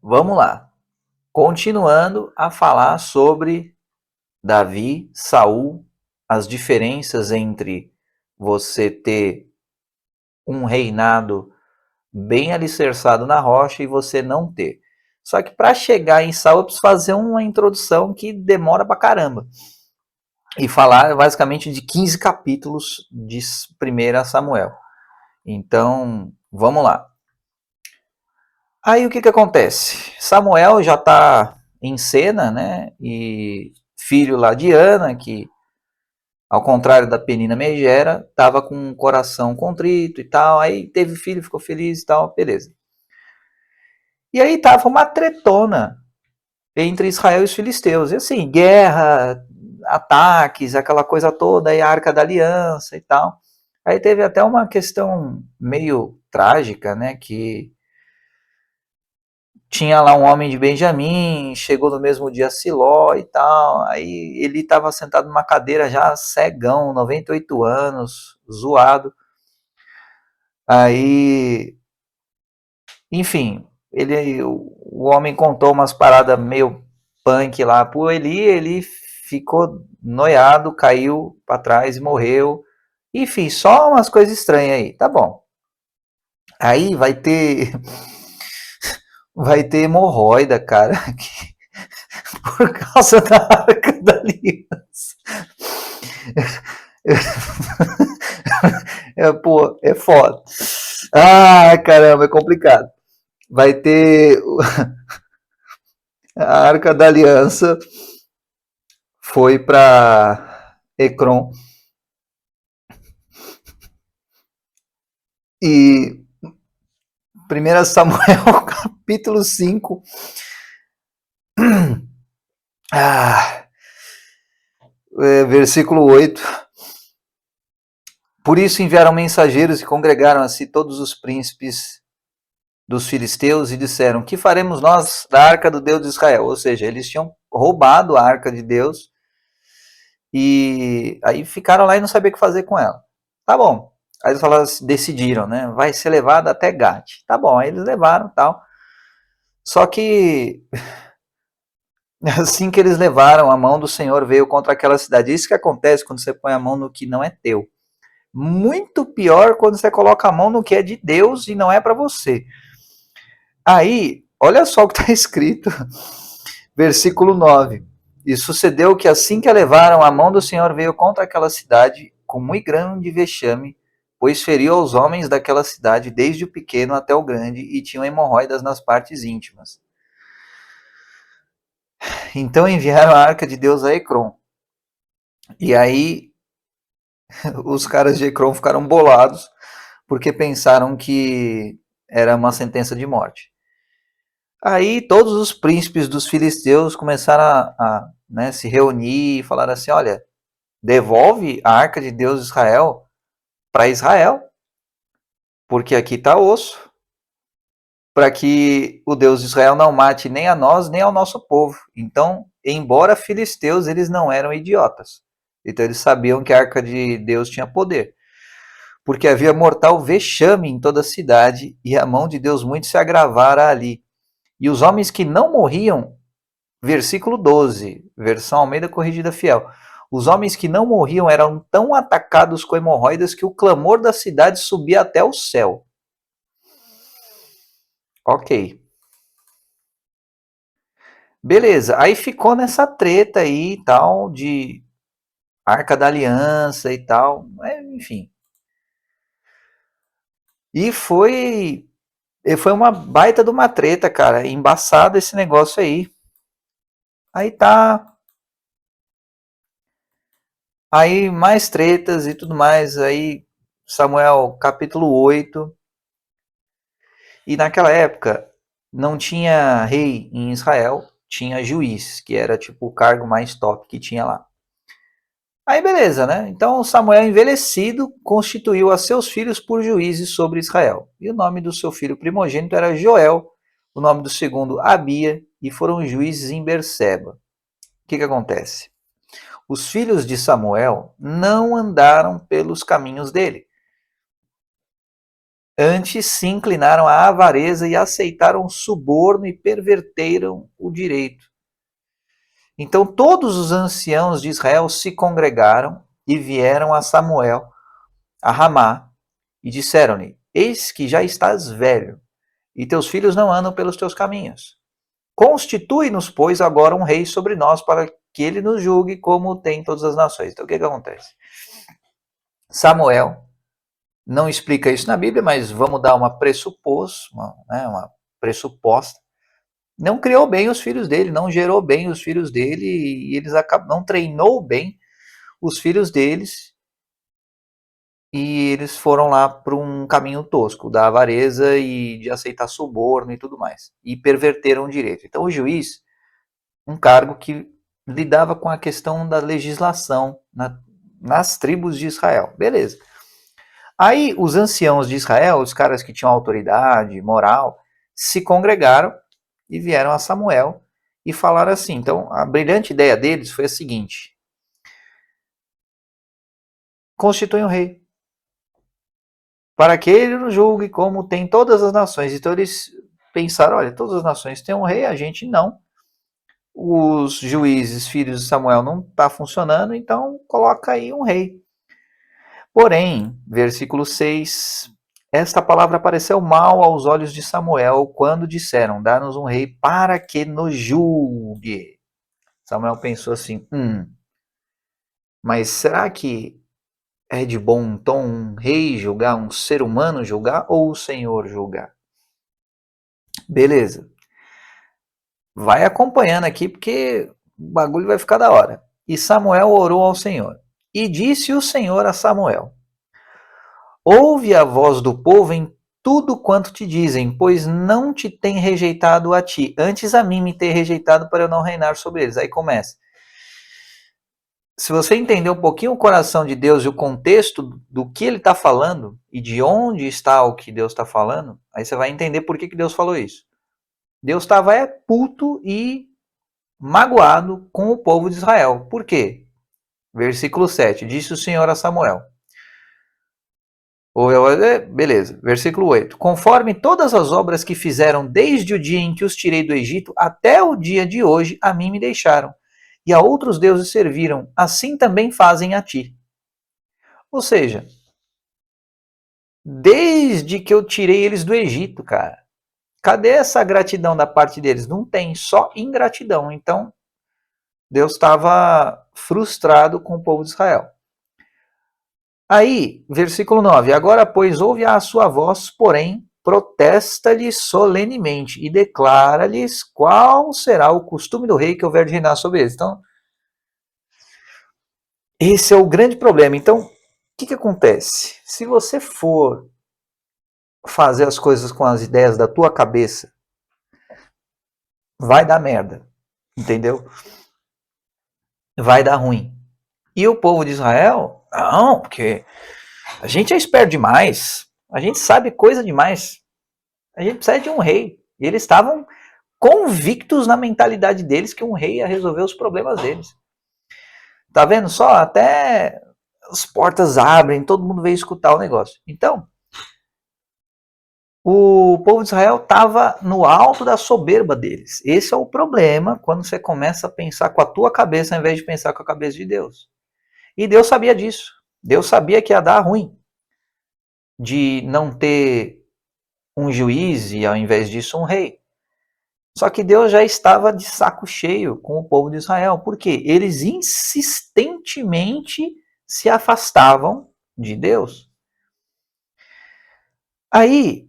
Vamos lá. Continuando a falar sobre Davi, Saul, as diferenças entre você ter um reinado bem alicerçado na rocha e você não ter. Só que para chegar em Saul, eu preciso fazer uma introdução que demora pra caramba. E falar basicamente de 15 capítulos de 1 Samuel. Então, vamos lá. Aí o que acontece? Samuel já está em cena, né? E filho lá de Ana, que ao contrário da Penina Megera, estava com o coração contrito e tal. Aí teve filho, ficou feliz e tal, beleza. E aí tava uma tretona entre Israel e os filisteus. E assim, guerra, ataques, aquela coisa toda, aí a Arca da Aliança e tal. Aí teve até uma questão meio trágica, né? Que tinha lá um homem de Benjamim, chegou no mesmo dia a Siló e tal. Aí ele estava sentado numa cadeira já cegão, 98 anos, zoado. Aí, enfim, o homem contou umas paradas meio punk lá pro Eli, ele ficou noiado, caiu para trás e morreu. Enfim, só umas coisas estranhas aí. Tá bom. Aí vai ter hemorroida, cara, por causa da Arca da Aliança. Pô, é foda. Ah, caramba, é complicado. Vai ter a Arca da Aliança foi para Ecrom e 1 Samuel capítulo 5. Ah, versículo 8. Por isso enviaram mensageiros e congregaram a si todos os príncipes dos filisteus e disseram: que faremos nós da arca do Deus de Israel? Ou seja, eles tinham roubado a arca de Deus e aí ficaram lá e não sabiam o que fazer com ela. Tá bom. Aí eles falaram, decidiram, né? Vai ser levada até Gate. Tá bom, aí eles levaram tal. Só que assim que eles levaram, a mão do Senhor veio contra aquela cidade. Isso que acontece quando você põe a mão no que não é teu. Muito pior quando você coloca a mão no que é de Deus e não é para você. Aí, olha só o que está escrito, versículo 9. E sucedeu que assim que a levaram, a mão do Senhor veio contra aquela cidade com muito grande vexame, pois feriu aos homens daquela cidade, desde o pequeno até o grande, e tinham hemorroidas nas partes íntimas. Então enviaram a arca de Deus a Ecrom. E aí os caras de Ecrom ficaram bolados, porque pensaram que era uma sentença de morte. Aí todos os príncipes dos filisteus começaram né, se reunir e falaram assim: olha, devolve a arca de Deus de Israel para Israel, porque aqui está osso, para que o Deus de Israel não mate nem a nós nem ao nosso povo. Então, embora filisteus, eles não eram idiotas. Então eles sabiam que a arca de Deus tinha poder, porque havia mortal vexame em toda a cidade e a mão de Deus muito se agravara ali. E os homens que não morriam, versículo 12, versão Almeida Corrigida Fiel. Os homens que não morriam eram tão atacados com hemorroidas que o clamor da cidade subia até o céu. Ok. Beleza, aí ficou nessa treta aí e tal, de Arca da Aliança e tal, enfim. E foi uma baita de uma treta, cara, embaçado esse negócio aí. Aí tá, aí mais tretas e tudo mais, aí Samuel capítulo 8. E naquela época não tinha rei em Israel, tinha juiz, que era tipo o cargo mais top que tinha lá. Aí beleza, né? Então Samuel, envelhecido, constituiu a seus filhos por juízes sobre Israel. E o nome do seu filho primogênito era Joel, o nome do segundo Abia, e foram juízes em Berseba. O que acontece? Os filhos de Samuel não andaram pelos caminhos dele. Antes se inclinaram à avareza e aceitaram o suborno e perverteram o direito. Então todos os anciãos de Israel se congregaram e vieram a Samuel, a Ramá, e disseram-lhe: Eis que já estás velho, e teus filhos não andam pelos teus caminhos. Constitui-nos, pois, agora um rei sobre nós, para que ele nos julgue como tem todas as nações. Então o que acontece? Samuel não explica isso na Bíblia, mas vamos dar uma uma pressuposta. Não criou bem os filhos dele, não gerou bem os filhos dele, e eles não treinou bem os filhos deles, e eles foram lá para um caminho tosco, da avareza e de aceitar suborno e tudo mais, e perverteram o direito. Então o juiz, um cargo que lidava com a questão da legislação nas tribos de Israel. Beleza. Aí os anciãos de Israel, os caras que tinham autoridade, moral, se congregaram e vieram a Samuel e falaram assim. Então a brilhante ideia deles foi a seguinte: constitui um rei, para que ele nos julgue como tem todas as nações. Então eles pensaram, olha, todas as nações têm um rei, a gente não. Os juízes, filhos de Samuel, não está funcionando, então coloca aí um rei. Porém, versículo 6, esta palavra pareceu mal aos olhos de Samuel quando disseram, dá-nos um rei para que nos julgue. Samuel pensou assim, mas será que é de bom tom um rei julgar, um ser humano julgar, ou o Senhor julgar? Beleza. Vai acompanhando aqui, porque o bagulho vai ficar da hora. E Samuel orou ao Senhor. E disse o Senhor a Samuel: Ouve a voz do povo em tudo quanto te dizem, pois não te tem rejeitado a ti, antes a mim me ter rejeitado para eu não reinar sobre eles. Aí começa. Se você entender um pouquinho o coração de Deus e o contexto do que ele está falando e de onde está o que Deus está falando, aí você vai entender por que Deus falou isso. Deus estava puto e magoado com o povo de Israel. Por quê? Versículo 7. Disse o Senhor a Samuel. Beleza. Versículo 8. Conforme todas as obras que fizeram desde o dia em que os tirei do Egito até o dia de hoje, a mim me deixaram. E a outros deuses serviram. Assim também fazem a ti. Ou seja, desde que eu tirei eles do Egito, cara. Cadê essa gratidão da parte deles? Não tem, só ingratidão. Então, Deus estava frustrado com o povo de Israel. Aí, versículo 9. Agora, pois, ouve a sua voz, porém, protesta-lhes solenemente e declara-lhes qual será o costume do rei que houver de reinar sobre eles. Então, esse é o grande problema. Então, o que acontece? Se você for fazer as coisas com as ideias da tua cabeça, vai dar merda. Entendeu? Vai dar ruim. E o povo de Israel, não, porque a gente é esperto demais, a gente sabe coisa demais, a gente precisa de um rei. E eles estavam convictos na mentalidade deles que um rei ia resolver os problemas deles. Tá vendo só? Até as portas abrem, todo mundo veio escutar o negócio. Então, o povo de Israel estava no alto da soberba deles. Esse é o problema quando você começa a pensar com a tua cabeça ao invés de pensar com a cabeça de Deus. E Deus sabia disso. Deus sabia que ia dar ruim de não ter um juiz e, ao invés disso, um rei. Só que Deus já estava de saco cheio com o povo de Israel. Por quê? Eles insistentemente se afastavam de Deus. Aí,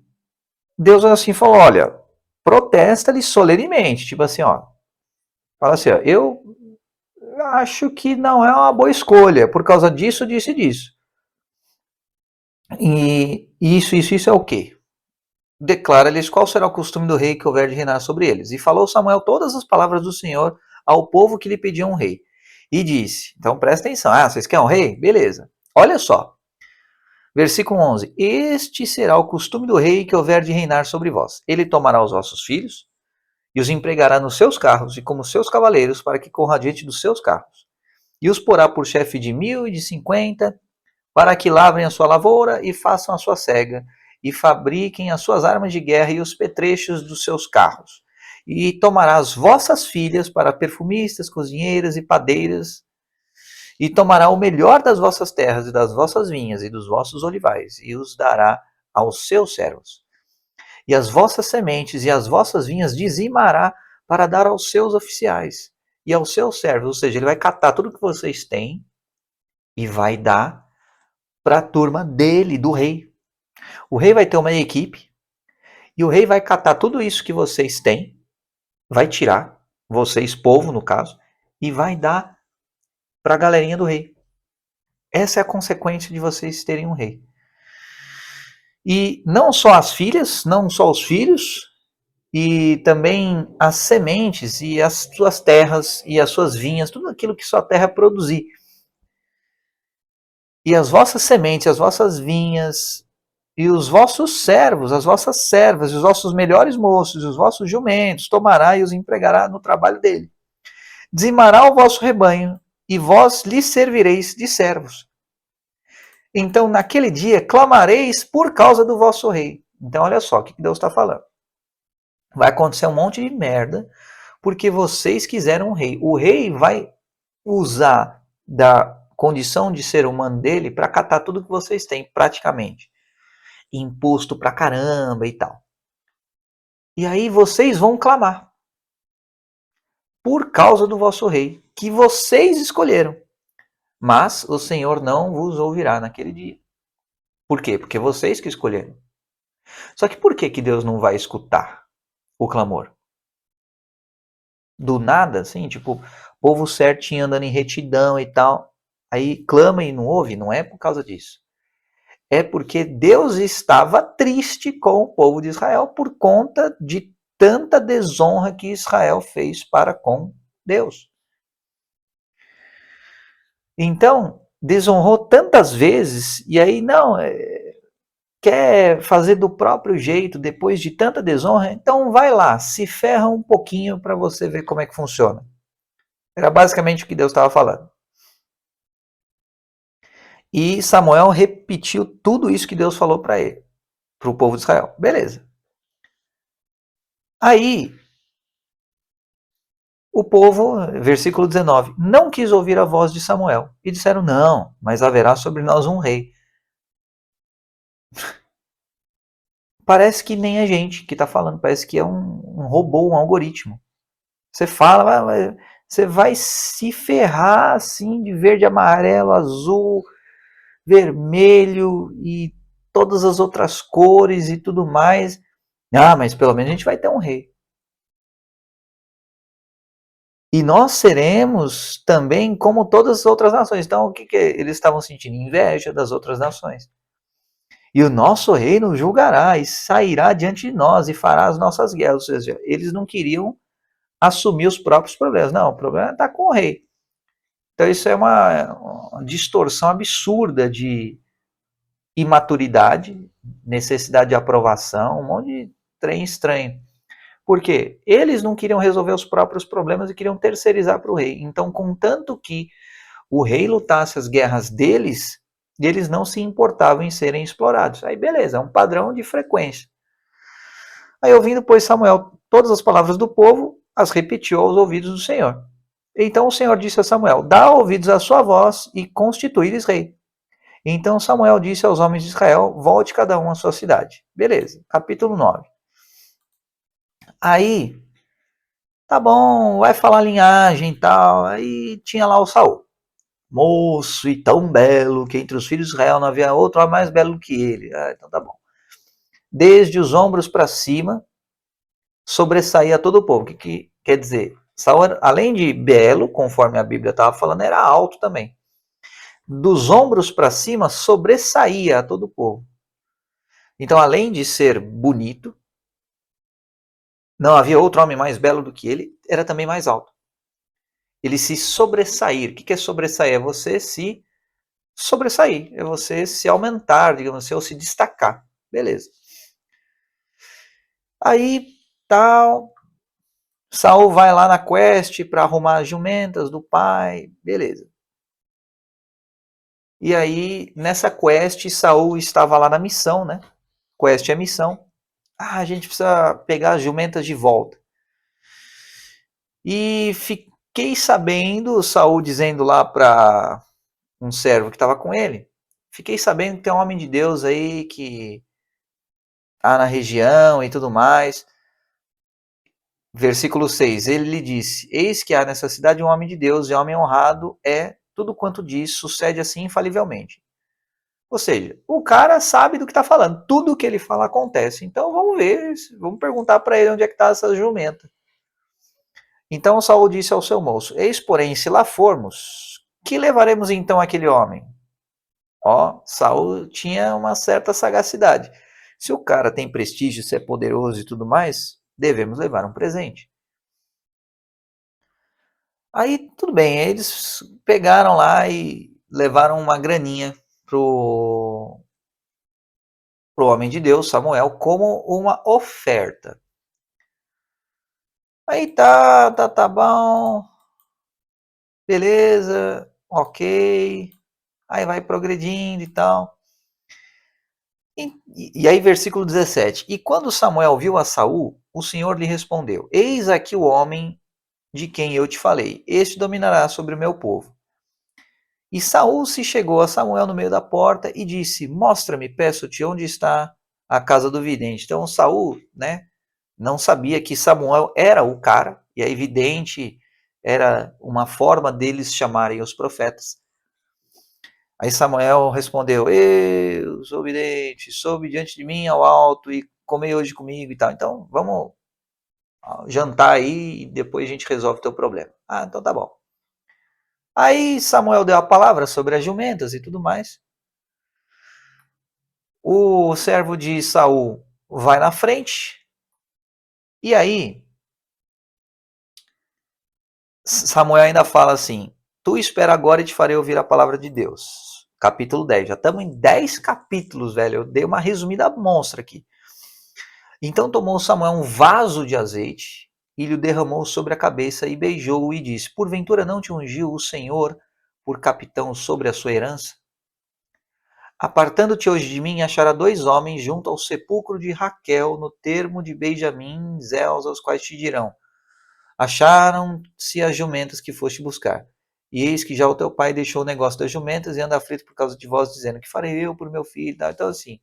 Deus assim falou, olha, protesta-lhe solenemente. Tipo assim, ó. Fala assim, ó, eu acho que não é uma boa escolha, por causa disso, disso e disso. E isso é o quê? Declara-lhes qual será o costume do rei que houver de reinar sobre eles. E falou Samuel todas as palavras do Senhor ao povo que lhe pediam um rei. E disse, então presta atenção, vocês querem um rei? Beleza. Olha só, versículo 11, este será o costume do rei que houver de reinar sobre vós. Ele tomará os vossos filhos e os empregará nos seus carros e como seus cavaleiros para que corram adiante dos seus carros. E os porá por chefe de 1000 e de 50, para que lavrem a sua lavoura e façam a sua cega, e fabriquem as suas armas de guerra e os petrechos dos seus carros. E tomará as vossas filhas para perfumistas, cozinheiras e padeiras, e tomará o melhor das vossas terras e das vossas vinhas e dos vossos olivais, e os dará aos seus servos. E as vossas sementes e as vossas vinhas dizimará para dar aos seus oficiais e aos seus servos. Ou seja, ele vai catar tudo que vocês têm e vai dar para a turma dele, do rei. O rei vai ter uma equipe e o rei vai catar tudo isso que vocês têm, vai tirar, vocês, povo no caso, e vai dar para a galerinha do rei. Essa é a consequência de vocês terem um rei. E não só as filhas, não só os filhos, e também as sementes e as suas terras e as suas vinhas, tudo aquilo que sua terra produzir. E as vossas sementes, as vossas vinhas, e os vossos servos, as vossas servas, e os vossos melhores moços, e os vossos jumentos, tomará e os empregará no trabalho dele. Dizimará o vosso rebanho, e vós lhe servireis de servos. Então, naquele dia, clamareis por causa do vosso rei. Então, olha só o que Deus está falando. Vai acontecer um monte de merda, porque vocês quiseram um rei. O rei vai usar da condição de ser humano dele para catar tudo que vocês têm, praticamente. Imposto pra caramba e tal. E aí vocês vão clamar por causa do vosso rei, que vocês escolheram. Mas o Senhor não vos ouvirá naquele dia. Por quê? Porque vocês que escolheram. Só que por que Deus não vai escutar o clamor? Do nada, assim, tipo, povo certinho andando em retidão e tal. Aí clama e não ouve, não é por causa disso. É porque Deus estava triste com o povo de Israel por conta de tanta desonra que Israel fez para com Deus. Então, desonrou tantas vezes, e aí não, quer fazer do próprio jeito depois de tanta desonra, então vai lá, se ferra um pouquinho para você ver como é que funciona. Era basicamente o que Deus estava falando. E Samuel repetiu tudo isso que Deus falou para ele, para o povo de Israel. Beleza. Aí, o povo, versículo 19, não quis ouvir a voz de Samuel. E disseram, não, mas haverá sobre nós um rei. Parece que nem a gente que está falando, parece que é um robô, um algoritmo. Você fala, você vai se ferrar assim de verde, amarelo, azul, vermelho e todas as outras cores e tudo mais. Ah, mas pelo menos a gente vai ter um rei. E nós seremos também como todas as outras nações. Então, o que eles estavam sentindo? Inveja das outras nações. E o nosso reino julgará e sairá diante de nós e fará as nossas guerras. Ou seja, eles não queriam assumir os próprios problemas. Não, o problema está com o rei. Então, isso é uma distorção absurda de imaturidade, necessidade de aprovação, um monte de trem estranho. Por quê? Eles não queriam resolver os próprios problemas e queriam terceirizar para o rei. Então, contanto que o rei lutasse as guerras deles, eles não se importavam em serem explorados. Aí, beleza, é um padrão de frequência. Aí, ouvindo, pois, Samuel todas as palavras do povo, as repetiu aos ouvidos do Senhor. Então o Senhor disse a Samuel, dá ouvidos à sua voz e constituí-lhes rei. Então Samuel disse aos homens de Israel, volte cada um à sua cidade. Beleza, capítulo 9. Aí, tá bom, vai falar linhagem e tal. Aí tinha lá o Saul. Moço e tão belo, que entre os filhos de Israel não havia outro mais belo que ele. Ah, então tá bom. Desde os ombros para cima, sobressaía todo o povo. O que quer dizer? Saul, além de belo, conforme a Bíblia estava falando, era alto também. Dos ombros para cima, sobressaía a todo o povo. Então, além de ser bonito, não havia outro homem mais belo do que ele, era também mais alto. Ele se sobressair. O que é sobressair? É você se sobressair, é você se aumentar, digamos assim, ou se destacar. Beleza. Aí, tal, Saul vai lá na quest para arrumar as jumentas do pai, beleza. E aí, nessa quest, Saul estava lá na missão, né? qual é a missão? A gente precisa pegar as jumentas de volta. E fiquei sabendo, Saul dizendo lá para um servo que estava com ele, fiquei sabendo que tem um homem de Deus aí que está na região e tudo mais. Versículo 6, ele lhe disse, eis que há nessa cidade um homem de Deus, e homem honrado é, tudo quanto diz, sucede assim infalivelmente. Ou seja, o cara sabe do que está falando, tudo que ele fala acontece. Então vamos ver, vamos perguntar para ele onde é que está essa jumenta. Então Saul disse ao seu moço, eis porém, se lá formos, que levaremos então aquele homem? Ó, Saul tinha uma certa sagacidade. Se o cara tem prestígio, se é poderoso e tudo mais, devemos levar um presente. Aí, tudo bem, eles pegaram lá e levaram uma graninha pro homem de Deus, Samuel, como uma oferta. Aí tá bom, beleza, ok, aí vai progredindo e tal. E aí, versículo 17, e quando Samuel viu a Saul, o Senhor lhe respondeu, eis aqui o homem de quem eu te falei, este dominará sobre o meu povo. E Saul se chegou a Samuel no meio da porta e disse, mostra-me, peço-te, onde está a casa do vidente. Então Saul, né, não sabia que Samuel era o cara, e aí vidente era uma forma deles chamarem os profetas. Aí Samuel respondeu, eu sou vidente, soube diante de mim ao alto e comei hoje comigo e tal. Então vamos jantar aí e depois a gente resolve o teu problema. Ah, então tá bom. Aí Samuel deu a palavra sobre as jumentas e tudo mais. O servo de Saul vai na frente. E aí Samuel ainda fala assim: tu espera agora e te farei ouvir a palavra de Deus. Capítulo 10. Já estamos em 10 capítulos, velho. Eu dei uma resumida monstra aqui. Então tomou Samuel um vaso de azeite e lhe derramou sobre a cabeça e beijou-o e disse: porventura não te ungiu o Senhor por capitão sobre a sua herança? Apartando-te hoje de mim, achará 2 homens junto ao sepulcro de Raquel, no termo de Benjamim, Zéus, aos quais te dirão: acharam-se as jumentas que foste buscar. E eis que já o teu pai deixou o negócio das jumentas e anda aflito por causa de vós, dizendo: que farei eu por meu filho? Então, assim,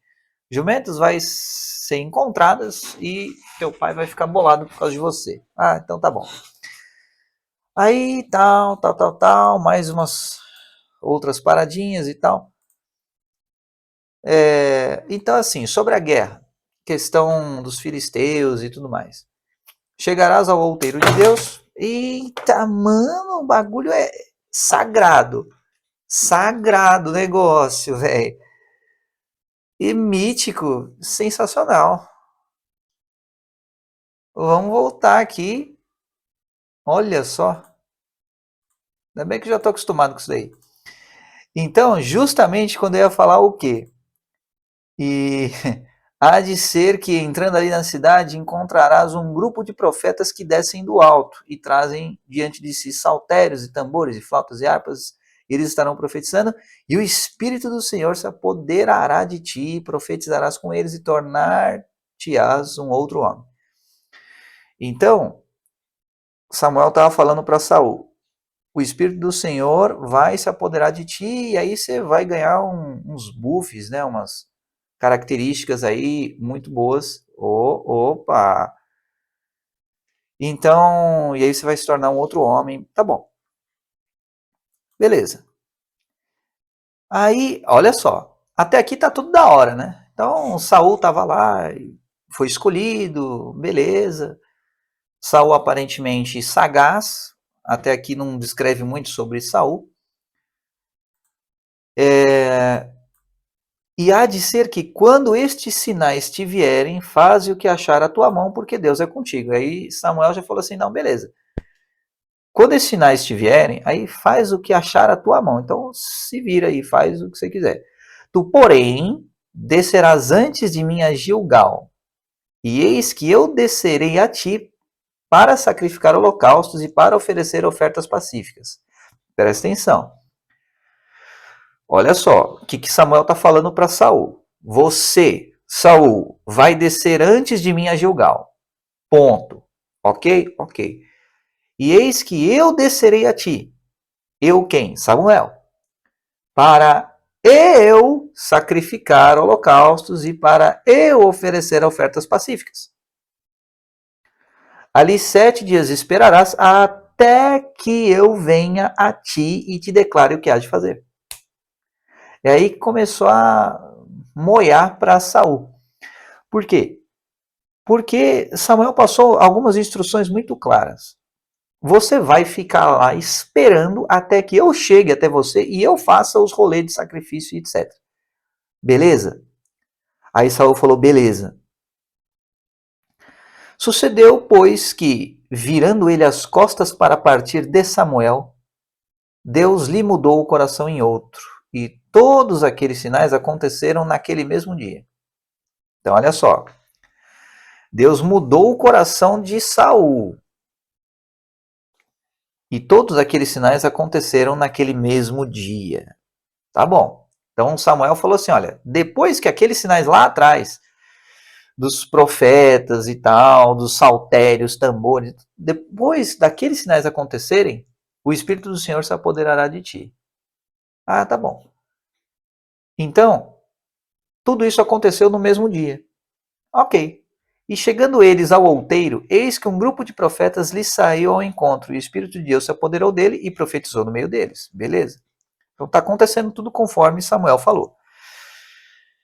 jumentas vai ser encontradas e teu pai vai ficar bolado por causa de você. Ah, então tá bom. Aí, tal, mais umas outras paradinhas e tal. Então, assim, sobre a guerra, questão dos filisteus e tudo mais. Chegarás ao outeiro de Deus. Eita, mano, o bagulho é sagrado. Sagrado negócio, velho. E mítico, sensacional. Vamos voltar aqui. Olha só. Ainda bem que eu já estou acostumado com isso daí. Então, justamente quando eu ia falar o quê? E há de ser que, entrando ali na cidade, encontrarás um grupo de profetas que descem do alto e trazem diante de si saltérios e tambores e flautas e harpas. Eles estarão profetizando, e o Espírito do Senhor se apoderará de ti, e profetizarás com eles e tornar-te-ás um outro homem. Então, Samuel estava falando para Saul, o Espírito do Senhor vai se apoderar de ti, e aí você vai ganhar uns buffs, né, umas características aí muito boas. Opa! Então, e aí você vai se tornar um outro homem. Tá bom. Beleza. Aí, olha só. Até aqui tá tudo da hora, né? Então, Saul tava lá, foi escolhido, beleza. Saul aparentemente sagaz. Até aqui não descreve muito sobre Saul. E há de ser que quando estes sinais te vierem, faze o que achar a tua mão, porque Deus é contigo. Aí Samuel já falou assim, não, beleza. Quando esses sinais te vierem, aí faz o que achar a tua mão. Então se vira aí, faz o que você quiser. Tu, porém, descerás antes de mim a Gilgal, e eis que eu descerei a ti para sacrificar holocaustos e para oferecer ofertas pacíficas. Presta atenção. Olha só, o que Samuel está falando para Saul. Você, Saul vai descer antes de mim a Gilgal. Ponto. Ok? Ok. E eis que eu descerei a ti. Eu quem? Samuel. Para eu sacrificar holocaustos e para eu oferecer ofertas pacíficas. Ali 7 dias esperarás até que eu venha a ti e te declare o que há de fazer. E aí começou a moiar para Saul. Por quê? Porque Samuel passou algumas instruções muito claras. Você vai ficar lá esperando até que eu chegue até você e eu faça os rolês de sacrifício e etc. Beleza? Aí Saul falou, beleza. Sucedeu, pois, que, virando ele as costas para partir de Samuel, Deus lhe mudou o coração em outro. E todos aqueles sinais aconteceram naquele mesmo dia. Então, olha só. Deus mudou o coração de Saul. E todos aqueles sinais aconteceram naquele mesmo dia. Tá bom. Então Samuel falou assim, olha, depois que aqueles sinais lá atrás, dos profetas e tal, dos saltérios, tambores, depois daqueles sinais acontecerem, o Espírito do Senhor se apoderará de ti. Ah, tá bom. Então, tudo isso aconteceu no mesmo dia. Ok. E chegando eles ao outeiro, eis que um grupo de profetas lhes saiu ao encontro, e o Espírito de Deus se apoderou dele e profetizou no meio deles. Beleza? Então está acontecendo tudo conforme Samuel falou.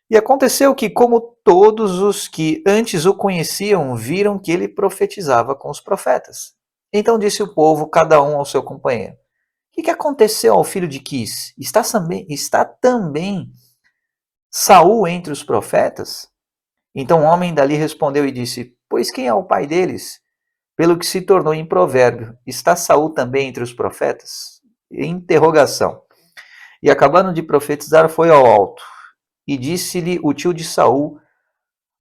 E aconteceu que, como todos os que antes o conheciam, viram que ele profetizava com os profetas. Então disse o povo, cada um ao seu companheiro: O que aconteceu ao filho de Quis? Está também Saul entre os profetas? Então o homem dali respondeu e disse: Pois quem é o pai deles? Pelo que se tornou em provérbio: Está Saul também entre os profetas? Interrogação. E acabando de profetizar, foi ao alto. E disse-lhe o tio de Saul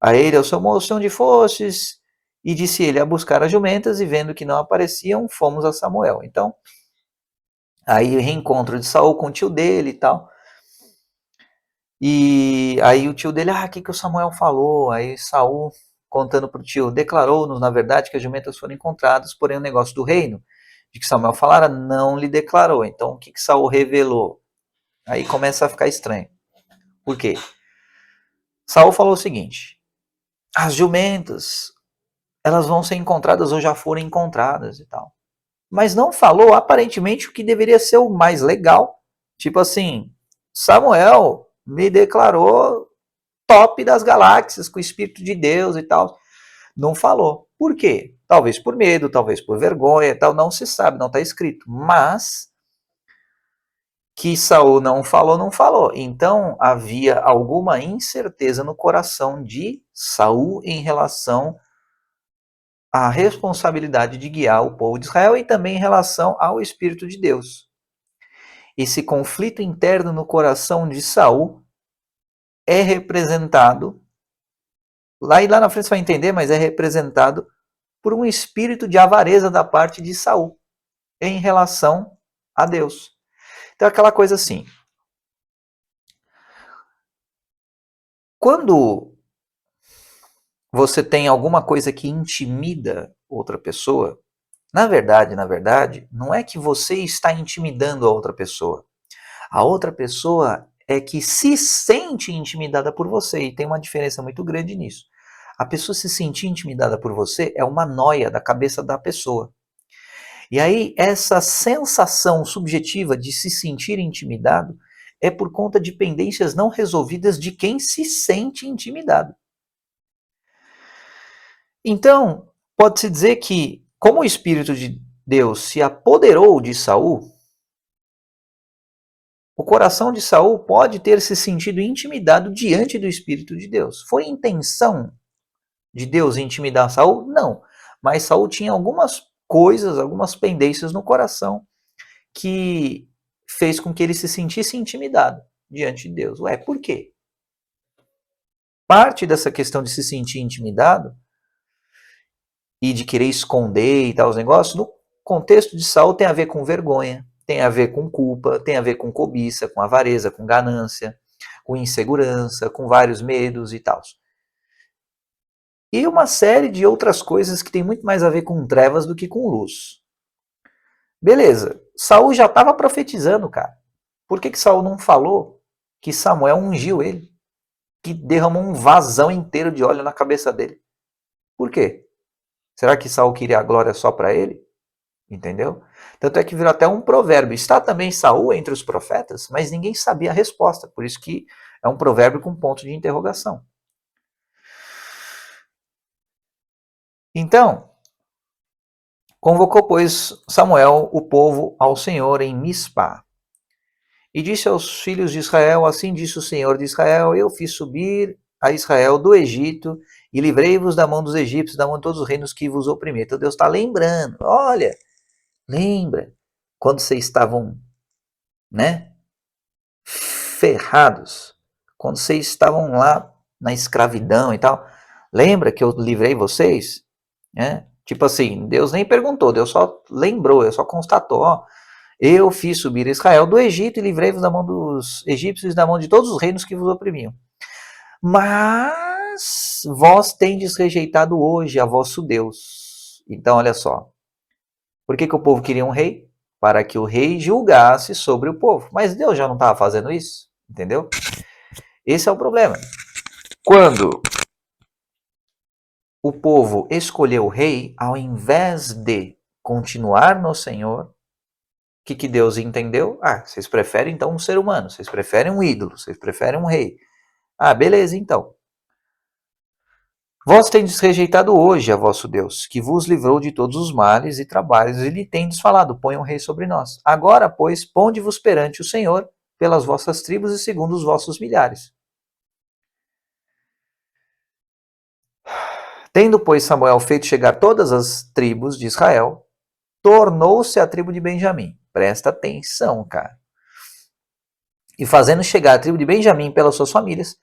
a ele, ao seu moço, onde fostes? E disse ele, a buscar as jumentas, e vendo que não apareciam, fomos a Samuel. Então, aí o reencontro de Saul com o tio dele e tal. E aí o tio dele, o que o Samuel falou? Aí Saul, contando para o tio, declarou-nos, na verdade, que as jumentas foram encontradas, porém o negócio do reino, de que Samuel falara, não lhe declarou. Então, o que Saul revelou? Aí começa a ficar estranho. Por quê? Saul falou o seguinte, as jumentas, elas vão ser encontradas ou já foram encontradas e tal. Mas não falou aparentemente o que deveria ser o mais legal. Tipo assim, Samuel me declarou top das galáxias com o Espírito de Deus e tal. Não falou. Por quê? Talvez por medo, talvez por vergonha e tal, não se sabe, não está escrito. Mas que Saul não falou, não falou. Então havia alguma incerteza no coração de Saul em relação a responsabilidade de guiar o povo de Israel e também em relação ao Espírito de Deus. Esse conflito interno no coração de Saul é representado, lá na frente você vai entender, mas é representado por um espírito de avareza da parte de Saul em relação a Deus. Então aquela coisa assim, quando você tem alguma coisa que intimida outra pessoa, na verdade, não é que você está intimidando a outra pessoa. A outra pessoa é que se sente intimidada por você, e tem uma diferença muito grande nisso. A pessoa se sentir intimidada por você é uma noia da cabeça da pessoa. E aí, essa sensação subjetiva de se sentir intimidado é por conta de pendências não resolvidas de quem se sente intimidado. Então, pode-se dizer que, como o Espírito de Deus se apoderou de Saul, o coração de Saul pode ter se sentido intimidado diante do Espírito de Deus. Foi intenção de Deus intimidar Saul? Não. Mas Saul tinha algumas coisas, algumas pendências no coração que fez com que ele se sentisse intimidado diante de Deus. Ué, por quê? Parte dessa questão de se sentir intimidado e de querer esconder e tal os negócios, no contexto de Saul tem a ver com vergonha, tem a ver com culpa, tem a ver com cobiça, com avareza, com ganância, com insegurança, com vários medos e tal. e uma série de outras coisas que tem muito mais a ver com trevas do que com luz. Beleza, Saul já estava profetizando, cara. Por que Saul não falou que Samuel ungiu ele? Que derramou um vasão inteiro de óleo na cabeça dele? Por quê? Será que Saul queria a glória só para ele? Entendeu? Tanto é que virou até um provérbio. Está também Saul entre os profetas, mas ninguém sabia a resposta. Por isso que é um provérbio com ponto de interrogação. Então, convocou, pois, Samuel o povo ao Senhor em Mispa. E disse aos filhos de Israel, assim disse o Senhor de Israel, eu fiz subir a Israel do Egito e livrei-vos da mão dos egípcios, da mão de todos os reinos que vos oprimiram. Então Deus está lembrando, olha, lembra quando vocês estavam, né, ferrados, quando vocês estavam lá na escravidão e tal, lembra que eu livrei vocês? Né? Tipo assim, Deus nem perguntou, Deus só lembrou, só constatou, ó, eu fiz subir Israel do Egito e livrei-vos da mão dos egípcios e da mão de todos os reinos que vos oprimiam. Mas vós tendes rejeitado hoje a vosso Deus. Então, olha só. Por que o povo queria um rei? Para que o rei julgasse sobre o povo. Mas Deus já não estava fazendo isso, entendeu? Esse é o problema. Quando o povo escolheu o rei, ao invés de continuar no Senhor, o que Deus entendeu? Ah, vocês preferem então um ser humano, vocês preferem um ídolo, vocês preferem um rei. Ah, beleza então. Vós tendes rejeitado hoje a vosso Deus, que vos livrou de todos os males e trabalhos, e lhe tendes falado, põe um rei sobre nós. Agora, pois, ponde-vos perante o Senhor, pelas vossas tribos e segundo os vossos milhares. Tendo, pois, Samuel feito chegar todas as tribos de Israel, tornou-se a tribo de Benjamim. Presta atenção, cara. E fazendo chegar a tribo de Benjamim pelas suas famílias,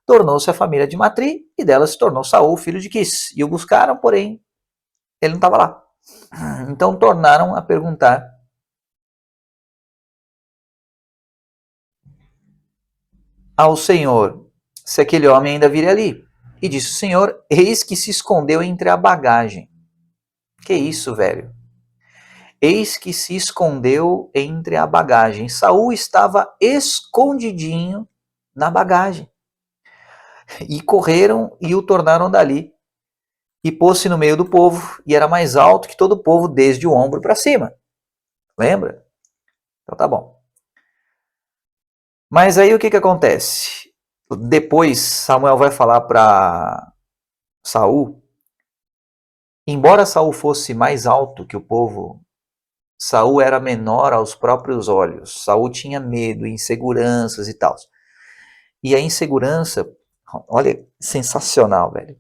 tornou-se a família de Matri, e dela se tornou Saul, filho de Quis. E o buscaram, porém, ele não estava lá. Então tornaram a perguntar ao Senhor se aquele homem ainda viria ali. E disse o Senhor, eis que se escondeu entre a bagagem. Que isso, velho? Eis que se escondeu entre a bagagem. Saul estava escondidinho na bagagem. E correram e o tornaram dali. E pôs-se no meio do povo, e era mais alto que todo o povo, desde o ombro para cima. Lembra? Então tá bom. Mas aí o que acontece? Depois Samuel vai falar para Saul, embora Saul fosse mais alto que o povo, Saul era menor aos próprios olhos. Saul tinha medo, inseguranças e tal. E a insegurança, olha, sensacional, velho.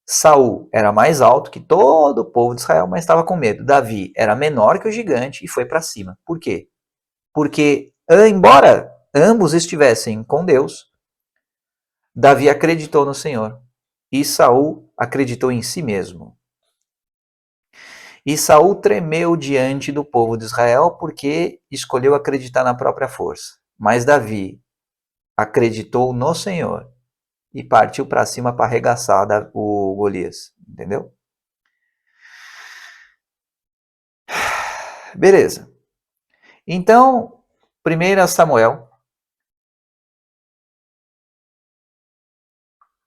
Saul era mais alto que todo o povo de Israel, mas estava com medo. Davi era menor que o gigante e foi para cima. Por quê? Porque, embora ambos estivessem com Deus, Davi acreditou no Senhor e Saul acreditou em si mesmo. E Saul tremeu diante do povo de Israel porque escolheu acreditar na própria força. Mas Davi acreditou no Senhor e partiu para cima para arregaçar o Golias, entendeu? Beleza. Então, 1 Samuel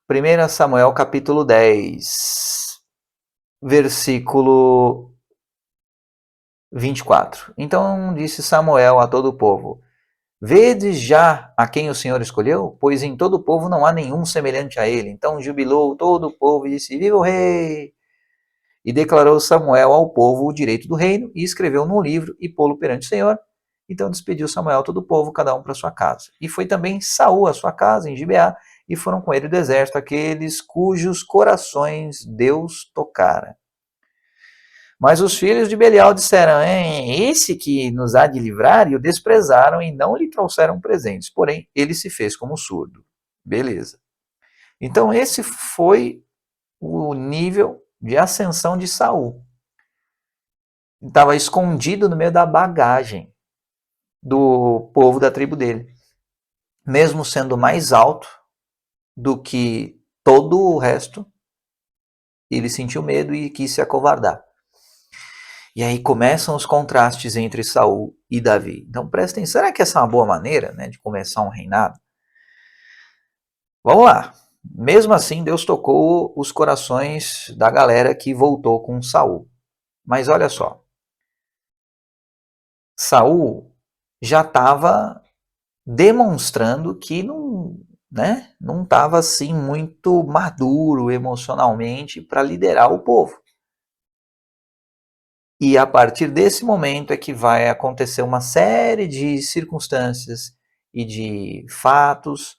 1 Samuel capítulo 10, versículo 24. Então disse Samuel a todo o povo, vedes já a quem o Senhor escolheu? Pois em todo o povo não há nenhum semelhante a ele. Então jubilou todo o povo e disse, viva o rei! E declarou Samuel ao povo o direito do reino, e escreveu num livro e pô-lo perante o Senhor. Então despediu Samuel todo o povo, cada um para sua casa. E foi também Saul à sua casa, em Gibeá, e foram com ele do exército aqueles cujos corações Deus tocara. Mas os filhos de Belial disseram, esse que nos há de livrar, e o desprezaram e não lhe trouxeram presentes. Porém, ele se fez como surdo. Beleza. Então esse foi o nível de ascensão de Saul. Estava escondido no meio da bagagem do povo da tribo dele. Mesmo sendo mais alto do que todo o resto, Ele sentiu medo e quis se acovardar. E aí começam os contrastes entre Saul e Davi. Então prestem, será que essa é uma boa maneira, né, de começar um reinado? Vamos lá. Mesmo assim, Deus tocou os corações da galera que voltou com Saul. Mas olha só, Saul já estava demonstrando que não, né, não estava assim muito maduro emocionalmente para liderar o povo. E a partir desse momento é que vai acontecer uma série de circunstâncias e de fatos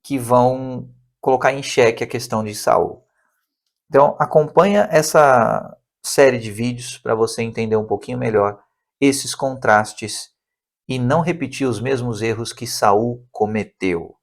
que vão colocar em xeque a questão de Saul. Então, acompanha essa série de vídeos para você entender um pouquinho melhor esses contrastes e não repetir os mesmos erros que Saul cometeu.